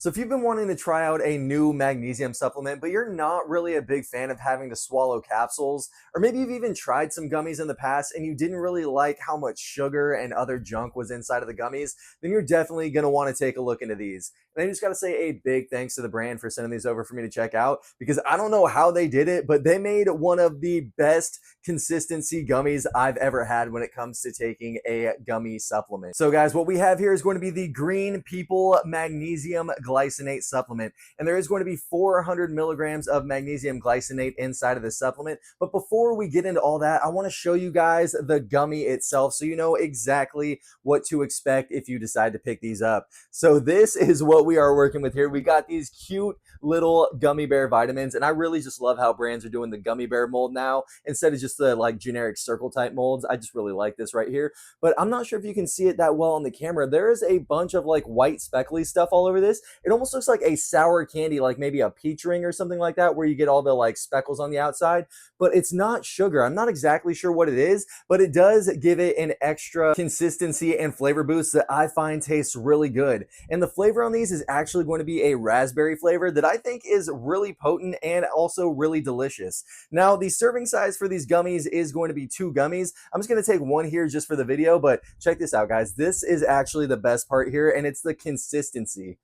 So if you've been wanting to try out a new magnesium supplement, but you're not really a big fan of having to swallow capsules, or maybe you've even tried some gummies in the past and you didn't really like how much sugar and other junk was inside of the gummies, then you're definitely going to want to take a look into these. And I just got to say a big thanks to the brand for sending these over for me to check out, because I don't know how they did it, but they made one of the best consistency gummies I've ever had when it comes to taking a gummy supplement. So guys, what we have here is going to be the Green People Magnesium Glycinate supplement, and there is going to be 400 milligrams of magnesium glycinate inside of this supplement. But before we get into all that, I want to show you guys the gummy itself so you know exactly what to expect if you decide to pick these up. So this is what we are working with here. We got these cute little gummy bear vitamins, and I really just love how brands are doing the gummy bear mold now instead of just the like generic circle type molds. I just really like this right here, but I'm not sure if you can see it that well on the camera. There is a bunch of like white speckly stuff all over this. It almost looks like a sour candy, like maybe a peach ring or something like that, where you get all the like speckles on the outside, but it's not sugar. I'm not exactly sure what it is, but it does give it an extra consistency and flavor boost that I find tastes really good. And the flavor on these is actually going to be a raspberry flavor that I think is really potent and also really delicious. Now, the serving size for these gummies is going to be 2 gummies. I'm just going to take one here just for the video, but check this out, guys. This is actually the best part here, and it's the consistency.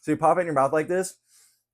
So you pop it in your mouth like this.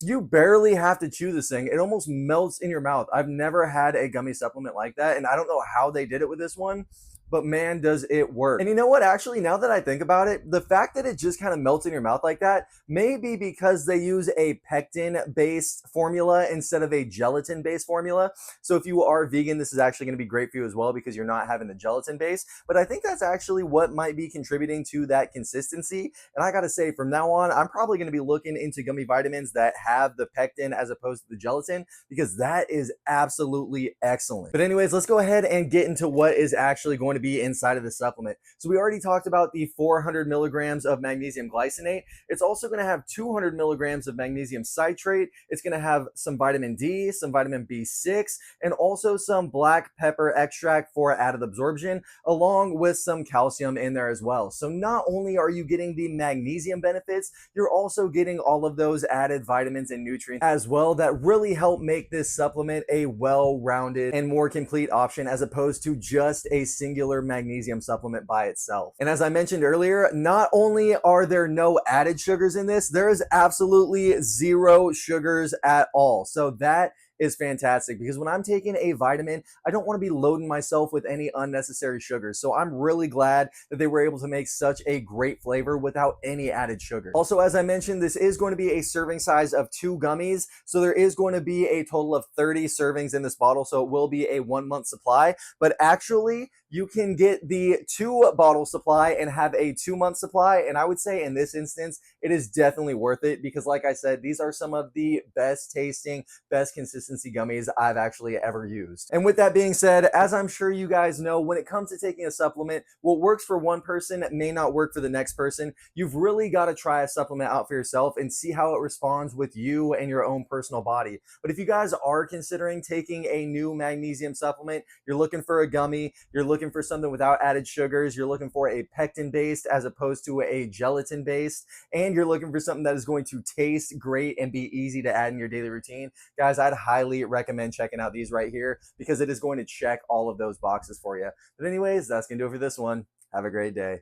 You barely have to chew this thing. It almost melts in your mouth. I've never had a gummy supplement like that, and I don't know how they did it with this one, but man, does it work. And you know what? Actually, now that I think about it, the fact that it just kind of melts in your mouth like that may be because they use a pectin-based formula instead of a gelatin-based formula. So if you are vegan, this is actually going to be great for you as well because you're not having the gelatin base. But I think that's actually what might be contributing to that consistency. And I got to say, from now on, I'm probably going to be looking into gummy vitamins that have the pectin as opposed to the gelatin, because that is absolutely excellent. But anyways, let's go ahead and get into what is actually going to be inside of the supplement. So we already talked about the 400 milligrams of magnesium glycinate. It's also going to have 200 milligrams of magnesium citrate. It's going to have some vitamin D, some vitamin B6, and also some black pepper extract for added absorption, along with some calcium in there as well. So not only are you getting the magnesium benefits, you're also getting all of those added vitamins and nutrients as well that really help make this supplement a well-rounded and more complete option as opposed to just a singular magnesium supplement by itself. And as I mentioned earlier, not only are there no added sugars in this, there is absolutely 0 sugars at all. So that is fantastic, because when I'm taking a vitamin, I don't want to be loading myself with any unnecessary sugars. So I'm really glad that they were able to make such a great flavor without any added sugar. Also, as I mentioned, this is going to be a serving size of 2 gummies. So there is going to be a total of 30 servings in this bottle. So it will be a 1-month supply, but actually you can get the 2-bottle supply and have a 2-month supply. And I would say in this instance, it is definitely worth it, because like I said, these are some of the best tasting, best consistency gummies I've actually ever used. And with that being said, as I'm sure you guys know, when it comes to taking a supplement, what works for one person may not work for the next person. You've really got to try a supplement out for yourself and see how it responds with you and your own personal body. But if you guys are considering taking a new magnesium supplement, you're looking for a gummy, you're looking for something without added sugars, you're looking for a pectin based as opposed to a gelatin based, and you're looking for something that is going to taste great and be easy to add in your daily routine, guys, I'd highly recommend checking out these right here, because it is going to check all of those boxes for you. But anyways, that's gonna do it for this one. Have a great day.